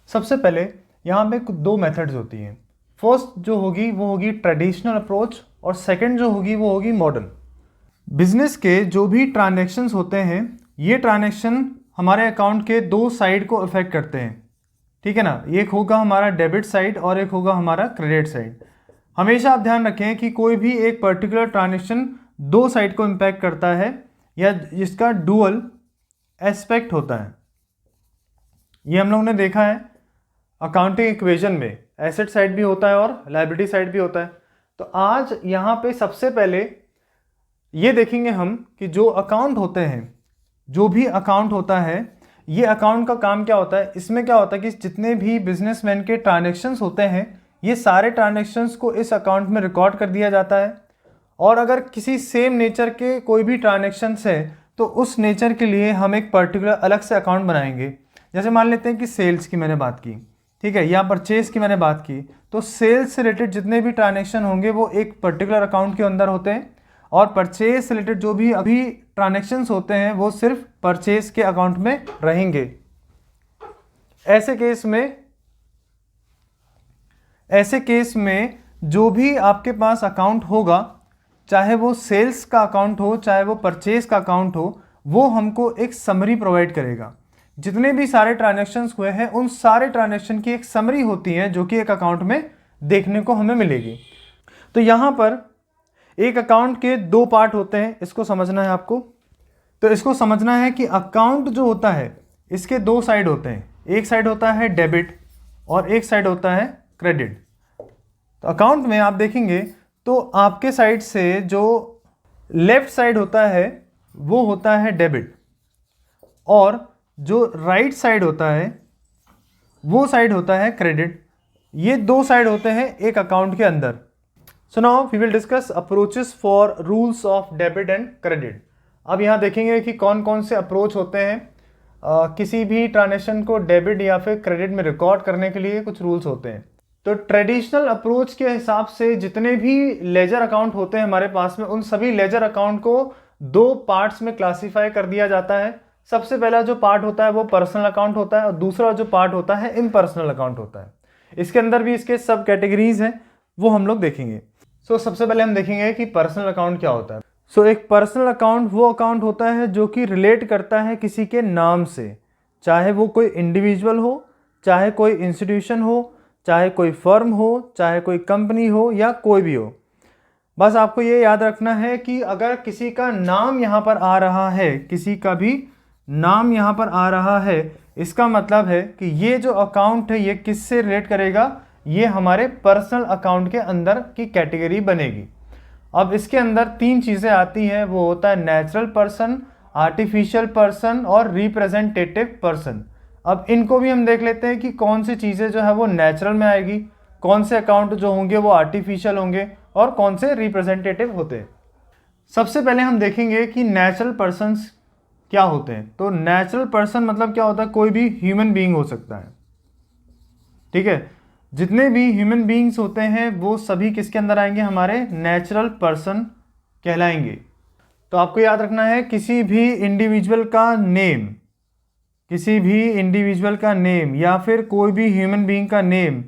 सबसे पहले यहाँ पे दो मेथड्स होती हैं। फर्स्ट जो होगी वो होगी ट्रेडिशनल अप्रोच, और सेकंड जो होगी वो होगी मॉडर्न। बिजनेस के जो भी ट्रांजैक्शंस होते हैं, ये ट्रांजैक्शन हमारे अकाउंट के दो साइड को अफेक्ट करते हैं, ठीक है ना। एक होगा हमारा डेबिट साइड और एक होगा हमारा क्रेडिट साइड। हमेशा आप ध्यान रखें कि कोई भी एक पर्टिकुलर ट्रांजैक्शन दो साइड को इम्पैक्ट करता है या जिसका डुअल एस्पेक्ट होता है। ये हम लोग ने देखा है अकाउंटिंग इक्वेशन में, एसेट साइड भी होता है और लायबिलिटी साइड भी होता है। तो आज यहाँ पे सबसे पहले ये देखेंगे हम कि जो अकाउंट होते हैं, जो भी अकाउंट होता है, ये अकाउंट का काम क्या होता है। इसमें क्या होता है कि जितने भी बिजनेसमैन के ट्रांजैक्शंस होते हैं, ये सारे ट्रांजैक्शंस को इस अकाउंट में रिकॉर्ड कर दिया जाता है। और अगर किसी सेम नेचर के कोई भी ट्रांजैक्शंस है तो उस नेचर के लिए हम एक पर्टिकुलर अलग से अकाउंट बनाएंगे। जैसे मान लेते हैं कि सेल्स की मैंने बात की, ठीक है, या परचेज की मैंने बात की, तो सेल्स से रिलेटेड जितने भी ट्रांजैक्शन होंगे वो एक पर्टिकुलर अकाउंट के अंदर होते हैं, और परचेज से रिलेटेड जो भी अभी ट्रांजैक्शंस होते हैं वो सिर्फ परचेज के अकाउंट में रहेंगे। ऐसे केस में जो भी आपके पास अकाउंट होगा, चाहे वो सेल्स का अकाउंट हो चाहे वो परचेज का अकाउंट हो, वो हमको एक समरी प्रोवाइड करेगा। जितने भी सारे ट्रांजैक्शंस हुए हैं उन सारे ट्रांजैक्शन की एक समरी होती है जो कि एक अकाउंट में देखने को हमें मिलेगी। तो यहाँ पर एक अकाउंट के दो पार्ट होते हैं, इसको समझना है आपको। तो इसको समझना है कि अकाउंट जो होता है इसके दो साइड होते हैं, एक साइड होता है डेबिट और एक साइड होता है क्रेडिट। तो अकाउंट में आप देखेंगे तो आपके साइड से जो लेफ्ट साइड होता है वो होता है डेबिट, और जो राइट साइड होता है वो साइड होता है क्रेडिट। ये दो साइड होते हैं एक अकाउंट के अंदर। So now we will discuss approaches for rules of debit and credit. अब यहाँ देखेंगे कि कौन कौन से अप्रोच होते हैं किसी भी ट्रांजैक्शन को डेबिट या फिर क्रेडिट में रिकॉर्ड करने के लिए कुछ रूल्स होते हैं। तो ट्रेडिशनल अप्रोच के हिसाब से जितने भी लेजर अकाउंट होते हैं हमारे पास में, उन सभी लेजर अकाउंट को दो पार्ट्स में क्लासीफाई कर दिया जाता है। सबसे पहला जो पार्ट होता है वो पर्सनल अकाउंट होता है और दूसरा जो पार्ट होता है इम्पर्सनल अकाउंट होता है। इसके अंदर भी इसके सब कैटेगरीज हैं, वो हम लोग देखेंगे। सबसे पहले हम देखेंगे कि पर्सनल अकाउंट क्या होता है। एक पर्सनल अकाउंट वो अकाउंट होता है जो कि रिलेट करता है किसी के नाम से, चाहे वो कोई इंडिविजुअल हो, चाहे कोई इंस्टीट्यूशन हो, चाहे कोई फर्म हो, चाहे कोई कंपनी हो या कोई भी हो। बस आपको ये याद रखना है कि अगर किसी का नाम यहाँ पर आ रहा है, किसी का भी नाम यहाँ पर आ रहा है, इसका मतलब है कि ये जो अकाउंट है ये किससे रिलेट करेगा, ये हमारे पर्सनल अकाउंट के अंदर की कैटेगरी बनेगी। अब इसके अंदर तीन चीज़ें आती हैं, वो होता है नेचुरल पर्सन, आर्टिफिशियल पर्सन और रिप्रेजेंटेटिव पर्सन। अब इनको भी हम देख लेते हैं कि कौन सी चीज़ें जो है वो नेचुरल में आएगी, कौन से अकाउंट जो होंगे वो आर्टिफिशियल होंगे और कौन से रिप्रेजेंटेटिव होते हैं। सबसे पहले हम देखेंगे कि नेचुरल पर्सन्स क्या होते हैं। तो नेचुरल पर्सन मतलब क्या होता है, कोई भी ह्यूमन बीइंग हो सकता है, ठीक है। जितने भी ह्यूमन बीइंग्स होते हैं वो सभी किसके अंदर आएंगे, हमारे नेचुरल पर्सन कहलाएंगे। तो आपको याद रखना है किसी भी इंडिविजुअल का नेम या फिर कोई भी ह्यूमन बीइंग का नेम,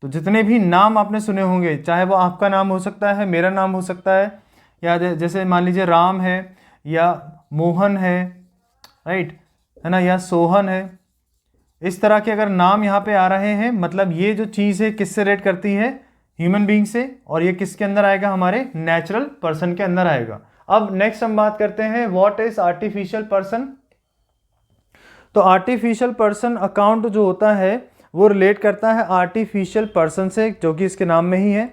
तो जितने भी नाम आपने सुने होंगे, चाहे वो आपका नाम हो सकता है, मेरा नाम हो सकता है, या जैसे मान लीजिए राम है या मोहन है, राइट है ना, या सोहन है, इस तरह के अगर नाम यहाँ पे आ रहे हैं, मतलब ये जो चीज़ है किससे रिलेट करती है, ह्यूमन बीइंग से, और ये किसके अंदर आएगा, हमारे नेचुरल पर्सन के अंदर आएगा। अब नेक्स्ट हम बात करते हैं व्हाट इज आर्टिफिशियल पर्सन। तो आर्टिफिशियल पर्सन अकाउंट जो होता है वो रिलेट करता है आर्टिफिशियल पर्सन से, जो कि इसके नाम में ही है,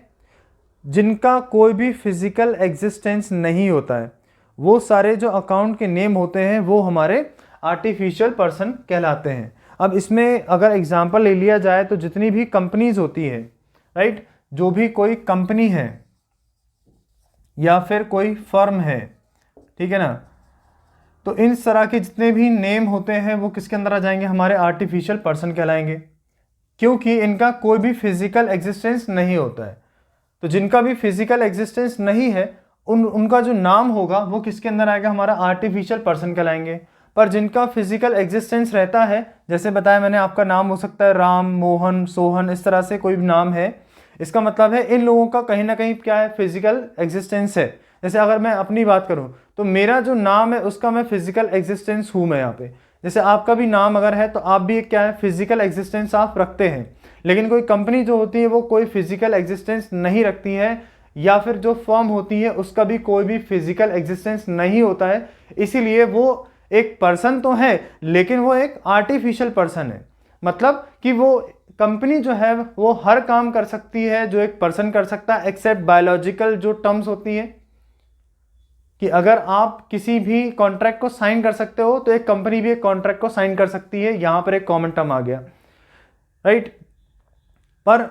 जिनका कोई भी फिजिकल एग्जिस्टेंस नहीं होता है। वो सारे जो अकाउंट के नेम होते हैं वो हमारे आर्टिफिशियल पर्सन कहलाते हैं। अब इसमें अगर एग्जांपल ले लिया जाए तो जितनी भी कंपनीज होती है, राइट, जो भी कोई कंपनी है या फिर कोई फर्म है, ठीक है ना, तो इन तरह के जितने भी नेम होते हैं वो किसके अंदर आ जाएंगे, हमारे आर्टिफिशियल पर्सन कहलाएंगे, क्योंकि इनका कोई भी फिजिकल एग्जिस्टेंस नहीं होता है। तो जिनका भी फिजिकल एग्जिस्टेंस नहीं है उनका जो नाम होगा वो किसके अंदर आएगा, हमारा आर्टिफिशियल पर्सन कहलाएंगे। पर जिनका फिजिकल एग्जिस्टेंस रहता है, जैसे बताया मैंने, आपका नाम हो सकता है राम, मोहन, सोहन, इस तरह से कोई भी नाम है, इसका मतलब है इन लोगों का कहीं ना कहीं क्या है, फिजिकल एग्जिस्टेंस है। जैसे अगर मैं अपनी बात करूं तो मेरा जो नाम है उसका मैं फिजिकल एग्जिस्टेंस हूं मैं यहाँ पे। जैसे आपका भी नाम अगर है तो आप भी क्या है, फिजिकल एग्जिस्टेंस आप रखते हैं। लेकिन कोई कंपनी जो होती है वो कोई फिजिकल एग्जिस्टेंस नहीं रखती है, या फिर जो फर्म होती है उसका भी कोई भी फिजिकल एग्जिस्टेंस नहीं होता है। इसीलिए वो एक पर्सन तो है लेकिन वो एक आर्टिफिशियल पर्सन है। मतलब कि वो कंपनी जो है वो हर काम कर सकती है जो एक पर्सन कर सकता है, एक्सेप्ट बायोलॉजिकल जो टर्म्स होती है, कि अगर आप किसी भी कॉन्ट्रैक्ट को साइन कर सकते हो तो एक कंपनी भी एक कॉन्ट्रैक्ट को साइन कर सकती है। यहां पर एक कॉमन टर्म आ गया, राइट, पर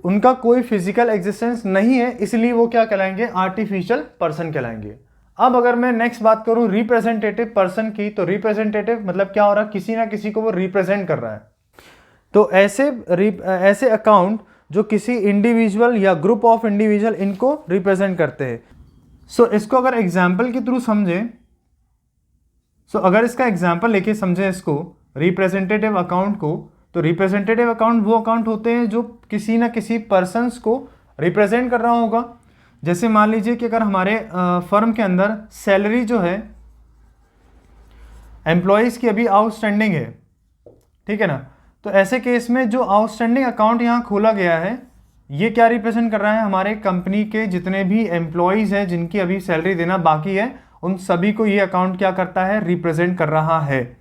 उनका कोई फिजिकल एग्जिस्टेंस नहीं है, इसलिए वो क्या कहलाएंगे, आर्टिफिशियल पर्सन कहलाएंगे। अब अगर मैं नेक्स्ट बात करूं रिप्रेजेंटेटिव पर्सन की, तो रिप्रेजेंटेटिव मतलब क्या हो रहा है, किसी ना किसी को वो रिप्रेजेंट कर रहा है। तो ऐसे अकाउंट जो किसी इंडिविजुअल या ग्रुप ऑफ इंडिविजुअल इनको रिप्रेजेंट करते हैं। सो इसको अगर एग्जाम्पल के थ्रू समझें, अगर इसका एग्जाम्पल लेके समझें इसको रिप्रेजेंटेटिव अकाउंट को, तो रिप्रेजेंटेटिव अकाउंट वो अकाउंट होते हैं जो किसी ना किसी पर्सन्स को रिप्रेजेंट कर रहा होगा। जैसे मान लीजिए कि अगर हमारे फर्म के अंदर सैलरी जो है एम्प्लॉयज़ की अभी आउटस्टैंडिंग है, ठीक है ना, तो ऐसे केस में जो आउटस्टैंडिंग अकाउंट यहाँ खोला गया है ये क्या रिप्रेजेंट कर रहा है, हमारे कंपनी के जितने भी एम्प्लॉयज़ हैं जिनकी अभी सैलरी देना बाकी है उन सभी को ये अकाउंट क्या करता है, रिप्रेजेंट कर रहा है।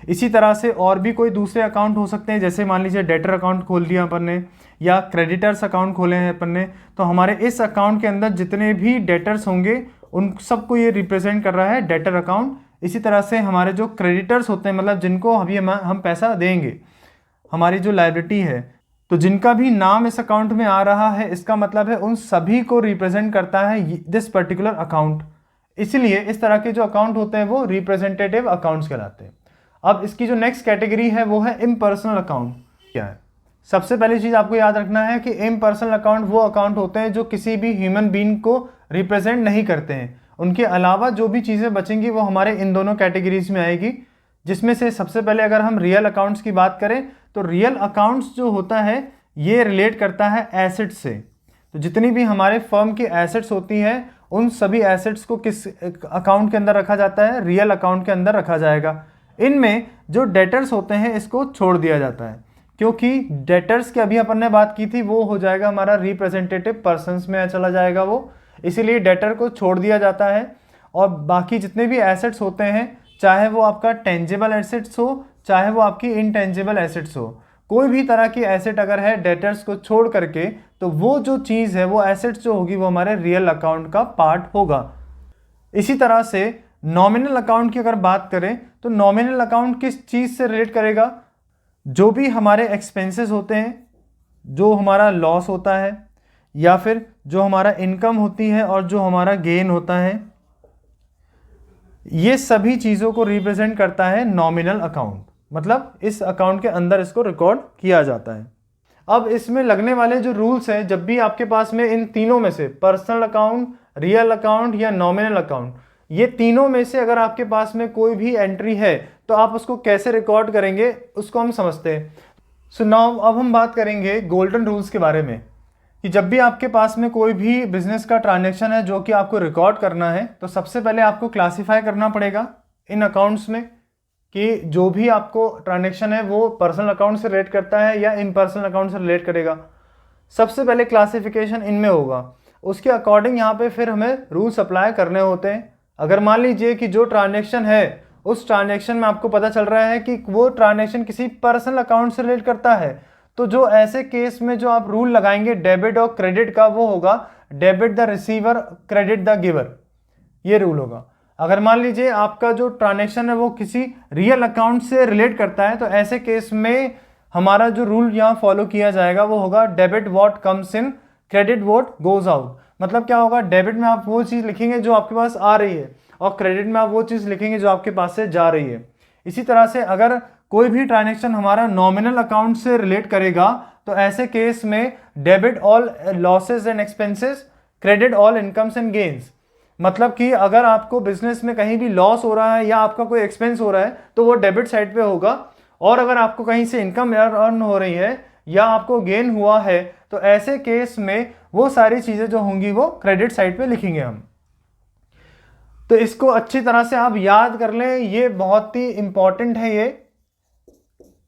इसी तरह से और भी कोई दूसरे अकाउंट हो सकते हैं, जैसे मान लीजिए डेटर अकाउंट खोल दिया अपन ने या क्रेडिटर्स अकाउंट खोले हैं अपन ने, तो हमारे इस अकाउंट के अंदर जितने भी डेटर्स होंगे उन सबको ये रिप्रेजेंट कर रहा है डेटर अकाउंट। इसी तरह से हमारे जो क्रेडिटर्स होते हैं, मतलब जिनको अभी हम पैसा देंगे, हमारी जो लायबिलिटी है, तो जिनका भी नाम इस अकाउंट में आ रहा है इसका मतलब है उन सभी को रिप्रेजेंट करता है दिस पर्टिकुलर अकाउंट। इसलिए इस तरह के जो अकाउंट होते हैं वो रिप्रेजेंटेटिव अकाउंट्स कहलाते हैं। अब इसकी जो नेक्स्ट कैटेगरी है वो है इम्पर्सनल अकाउंट। क्या है, सबसे पहली चीज़ आपको याद रखना है कि इम्पर्सनल अकाउंट वो अकाउंट होते हैं जो किसी भी ह्यूमन बीइंग को रिप्रेजेंट नहीं करते हैं। उनके अलावा जो भी चीज़ें बचेंगी वो हमारे इन दोनों कैटेगरीज में आएगी, जिसमें से सबसे पहले अगर हम रियल अकाउंट्स की बात करें तो रियल अकाउंट्स जो होता है ये रिलेट करता है एसेट्स से। तो जितनी भी हमारे फर्म की एसेट्स होती हैं उन सभी एसेट्स को किस अकाउंट के अंदर रखा जाता है, रियल अकाउंट के अंदर रखा जाएगा। इनमें जो डेटर्स होते हैं इसको छोड़ दिया जाता है, क्योंकि डेटर्स की अभी अपन ने बात की थी वो हो जाएगा हमारा रिप्रेजेंटेटिव पर्सन्स में चला जाएगा वो, इसीलिए डेटर को छोड़ दिया जाता है। और बाकी जितने भी एसेट्स होते हैं, चाहे वो आपका टेंजिबल एसेट्स हो चाहे वो आपकी इनटेंजिबल एसेट्स हो, कोई भी तरह की एसेट अगर है डेटर्स को छोड़ करके, तो वो जो चीज़ है वो एसेट्स जो होगी वो हमारे रियल अकाउंट का पार्ट होगा। इसी तरह से नॉमिनल अकाउंट की अगर बात करें तो नॉमिनल अकाउंट किस चीज़ से रिलेट करेगा, जो भी हमारे एक्सपेंसेस होते हैं, जो हमारा लॉस होता है या फिर जो हमारा इनकम होती है और जो हमारा गेन होता है, ये सभी चीज़ों को रिप्रेजेंट करता है नॉमिनल अकाउंट। मतलब इस अकाउंट के अंदर इसको रिकॉर्ड किया जाता है। अब इसमें लगने वाले जो रूल्स हैं, जब भी आपके पास में इन तीनों में से पर्सनल अकाउंट, रियल अकाउंट या नॉमिनल अकाउंट, ये तीनों में से अगर आपके पास में कोई भी एंट्री है तो आप उसको कैसे रिकॉर्ड करेंगे उसको हम समझते हैं। सो नाउ अब हम बात करेंगे गोल्डन रूल्स के बारे में, कि जब भी आपके पास में कोई भी बिजनेस का ट्रांजैक्शन है जो कि आपको रिकॉर्ड करना है, तो सबसे पहले आपको क्लासीफाई करना पड़ेगा इन अकाउंट्स में कि जो भी आपको ट्रांजैक्शन है वो पर्सनल अकाउंट से रिलेट करता है या इन पर्सनल अकाउंट से रिलेट करेगा। सबसे पहले क्लासिफिकेशन इनमें होगा, उसके अकॉर्डिंग यहाँ पे फिर हमें रूल्स अप्लाई करने होते हैं। अगर मान लीजिए कि जो ट्रांजैक्शन है उस ट्रांजैक्शन में आपको पता चल रहा है कि वो ट्रांजैक्शन किसी पर्सनल अकाउंट से रिलेट करता है, तो जो ऐसे केस में जो आप रूल लगाएंगे डेबिट और क्रेडिट का, वो होगा debit the receiver, credit the giver, ये रूल होगा। अगर मान लीजिए आपका जो ट्रांजैक्शन है वो किसी रियल अकाउंट से रिलेट करता है, तो ऐसे केस में हमारा जो रूल यहाँ फॉलो किया जाएगा वो होगा debit what comes in, credit what goes out. मतलब क्या होगा, डेबिट में आप वो चीज़ लिखेंगे जो आपके पास आ रही है और क्रेडिट में आप वो चीज़ लिखेंगे जो आपके पास से जा रही है। इसी तरह से अगर कोई भी ट्रांजैक्शन हमारा नॉमिनल अकाउंट से रिलेट करेगा तो ऐसे केस में debit all losses and expenses, credit all incomes and gains. मतलब कि अगर आपको बिजनेस में कहीं भी लॉस हो रहा है या आपका कोई एक्सपेंस हो रहा है तो वो डेबिट साइड पे होगा, और अगर आपको कहीं से इनकम अर्न हो रही है या आपको गेन हुआ है तो ऐसे केस में वो सारी चीज़ें जो होंगी वो क्रेडिट साइड पे लिखेंगे हम। तो इसको अच्छी तरह से आप याद कर लें, ये बहुत ही इंपॉर्टेंट है।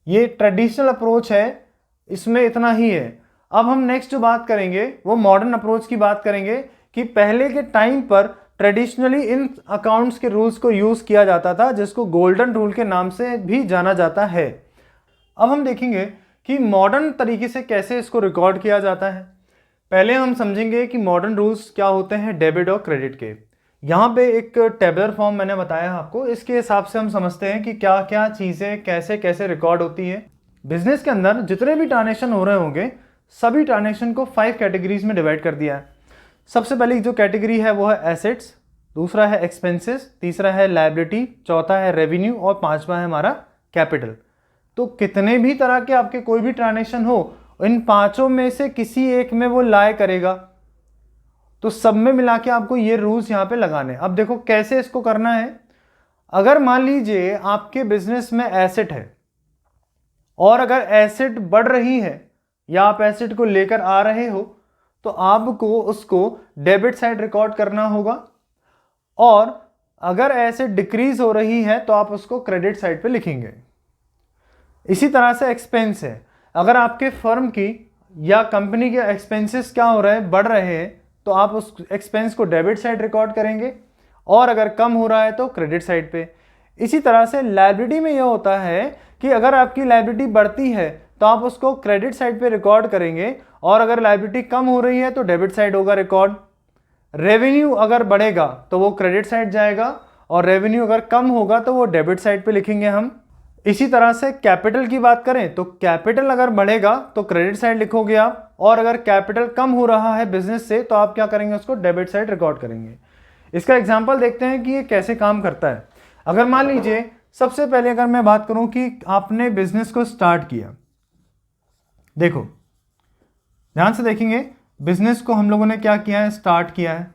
ये ट्रेडिशनल अप्रोच है, इसमें इतना ही है। अब हम नेक्स्ट जो बात करेंगे वो मॉडर्न अप्रोच की बात करेंगे कि पहले के टाइम पर ट्रेडिशनली इन अकाउंट्स के रूल्स को यूज किया जाता था, जिसको गोल्डन रूल के नाम से भी जाना जाता है। अब हम देखेंगे कि मॉडर्न तरीके से कैसे इसको रिकॉर्ड किया जाता है। पहले हम समझेंगे कि मॉडर्न रूल्स क्या होते हैं डेबिट और क्रेडिट के। यहाँ पे एक टेबलर फॉर्म मैंने बताया आपको, इसके हिसाब से हम समझते हैं कि क्या क्या चीज़ें कैसे कैसे रिकॉर्ड होती है। बिजनेस के अंदर जितने भी ट्रांजैक्शन हो रहे होंगे सभी ट्रांजैक्शन को 5 कैटेगरीज में डिवाइड कर दिया है। सबसे पहली जो कैटेगरी है वो है एसेट्स, दूसरा है एक्सपेंसेस, तीसरा है लायबिलिटी, चौथा है रेवेन्यू और पांचवा है हमारा कैपिटल। तो कितने भी तरह के आपके कोई भी ट्रांजैक्शन हो, इन पांचों में से किसी एक में वो लाए करेगा, तो सब में मिला के आपको ये रूल्स यहाँ पे लगाने। अब देखो कैसे इसको करना है। अगर मान लीजिए आपके बिजनेस में एसेट है और अगर एसेट बढ़ रही है या आप एसेट को लेकर आ रहे हो तो आपको उसको डेबिट साइड रिकॉर्ड करना होगा, और अगर एसेट डिक्रीज हो रही है तो आप उसको क्रेडिट साइड पे लिखेंगे। इसी तरह से एक्सपेंस है, अगर आपके फर्म की या कंपनी के एक्सपेंसेस क्या हो रहे हैं, बढ़ रहे हैं, तो आप उस एक्सपेंस को डेबिट साइड रिकॉर्ड करेंगे, और अगर कम हो रहा है तो क्रेडिट साइड पे। इसी तरह से लायबिलिटी में यह होता है कि अगर आपकी लायबिलिटी बढ़ती है तो आप उसको क्रेडिट साइड पे रिकॉर्ड करेंगे, और अगर लायबिलिटी कम हो रही है तो डेबिट साइड होगा रिकॉर्ड। रेवेन्यू अगर बढ़ेगा तो वो क्रेडिट साइड जाएगा, और रेवेन्यू अगर कम होगा तो वो डेबिट साइड पे लिखेंगे हम। इसी तरह से कैपिटल की बात करें तो कैपिटल अगर बढ़ेगा तो क्रेडिट साइड लिखोगे आप, और अगर कैपिटल कम हो रहा है बिजनेस से तो आप क्या करेंगे, उसको डेबिट साइड रिकॉर्ड करेंगे। इसका एग्जांपल देखते हैं कि ये कैसे काम करता है। अगर मान लीजिए सबसे पहले अगर मैं बात करूं कि आपने बिजनेस को स्टार्ट किया, देखो ध्यान से देखेंगे बिजनेस को हम लोगों ने क्या किया है, स्टार्ट किया है।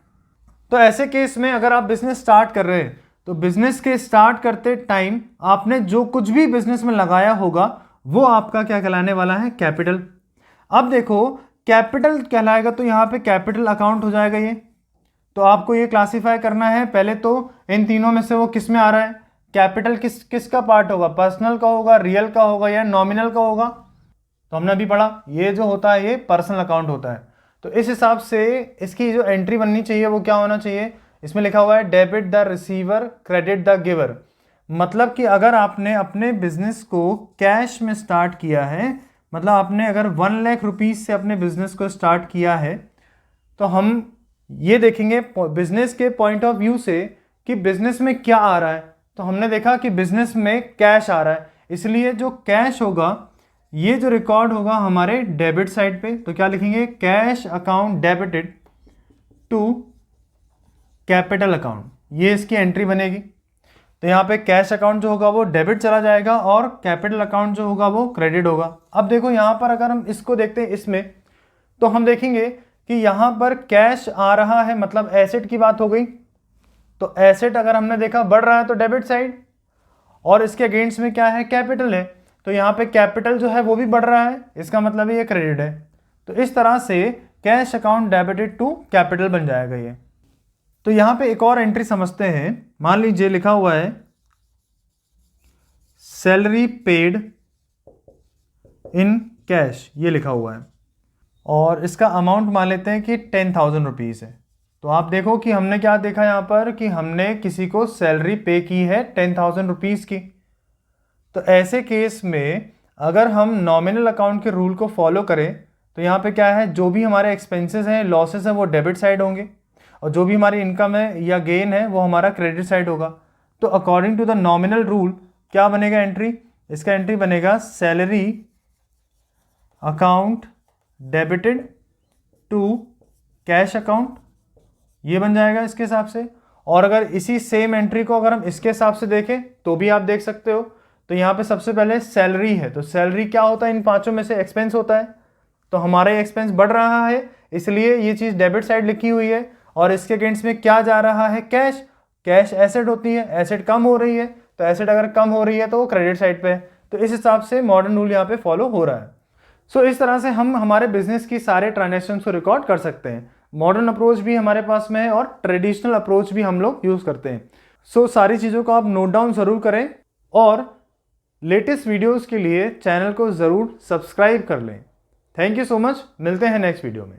तो ऐसे केस में अगर आप बिजनेस स्टार्ट कर रहे हैं तो बिजनेस के स्टार्ट करते टाइम आपने जो कुछ भी बिजनेस में लगाया होगा वो आपका क्या कहलाने वाला है, कैपिटल। अब देखो कैपिटल कहलाएगा तो यहाँ पे कैपिटल अकाउंट हो जाएगा ये। तो आपको ये क्लासिफाई करना है, पहले तो इन तीनों में से वो किस में आ रहा है, कैपिटल किसका पार्ट होगा, पर्सनल का होगा, रियल का होगा या नॉमिनल का होगा। तो हमने अभी पढ़ा ये जो होता है ये पर्सनल अकाउंट होता है। तो इस हिसाब से इसकी जो एंट्री बननी चाहिए वो क्या होना चाहिए, इसमें लिखा हुआ है debit the receiver, credit the giver. मतलब कि अगर आपने अपने बिजनेस को कैश में स्टार्ट किया है, मतलब आपने अगर 1 लाख रुपीज़ से अपने बिजनेस को स्टार्ट किया है, तो हम ये देखेंगे बिजनेस के पॉइंट ऑफ व्यू से कि बिजनेस में क्या आ रहा है। तो हमने देखा कि बिजनेस में कैश आ रहा है, इसलिए जो कैश होगा ये जो रिकॉर्ड होगा हमारे डेबिट साइड पे, तो क्या लिखेंगे, cash account debited to capital account, ये इसकी एंट्री बनेगी। तो यहाँ पे कैश अकाउंट जो होगा वो डेबिट चला जाएगा और कैपिटल अकाउंट जो होगा वो क्रेडिट होगा। अब देखो यहाँ पर अगर हम इसको देखते हैं इसमें, तो हम देखेंगे कि यहाँ पर कैश आ रहा है, मतलब एसेट की बात हो गई। तो एसेट अगर हमने देखा बढ़ रहा है तो डेबिट साइड, और इसके अगेंस्ट में क्या है, कैपिटल है, तो यहाँ पे कैपिटल जो है वो भी बढ़ रहा है, इसका मतलब ये क्रेडिट है। तो इस तरह से cash account debited to capital बन जाएगा ये। तो यहाँ पे एक और एंट्री समझते हैं। मान लीजिए लिखा हुआ है सैलरी पेड इन कैश, ये लिखा हुआ है, और इसका अमाउंट मान लेते हैं कि 10,000 रुपीज़ है। तो आप देखो कि हमने क्या देखा यहाँ पर कि हमने किसी को सैलरी पे की है 10,000 रुपीज़ की। तो ऐसे केस में अगर हम नॉमिनल अकाउंट के रूल को फॉलो करें तो यहाँ पे क्या है, जो भी हमारे एक्सपेंसेस हैं, लॉसेस हैं, वो डेबिट साइड होंगे, और जो भी हमारी इनकम है या गेन है वो हमारा क्रेडिट साइड होगा। तो according to the nominal rule क्या बनेगा एंट्री, इसका एंट्री बनेगा salary account debited to cash account, ये बन जाएगा इसके हिसाब से। और अगर इसी सेम एंट्री को अगर हम इसके हिसाब से देखें तो भी आप देख सकते हो। तो यहाँ पे सबसे पहले सैलरी है, तो सैलरी क्या होता है, इन पांचों में से एक्सपेंस होता है। तो हमारा ये एक्सपेंस बढ़ रहा है, इसलिए ये चीज़ डेबिट साइड लिखी हुई है। और इसके अगेंस्ट में क्या जा रहा है, कैश। कैश एसेट होती है, एसेट कम हो रही है, तो एसेट अगर कम हो रही है तो वो क्रेडिट साइड पे है। तो इस हिसाब से मॉडर्न रूल यहाँ पे फॉलो हो रहा है। सो इस तरह से हम हमारे बिजनेस की सारे ट्रांजेक्शन को रिकॉर्ड कर सकते हैं। मॉडर्न अप्रोच भी हमारे पास में है और ट्रेडिशनल अप्रोच भी हम लोग यूज़ करते हैं। सो सारी चीज़ों को आप नोट डाउन ज़रूर करें, और लेटेस्ट वीडियोज़ के लिए चैनल को ज़रूर सब्सक्राइब कर लें। थैंक यू सो मच, मिलते हैं नेक्स्ट वीडियो में।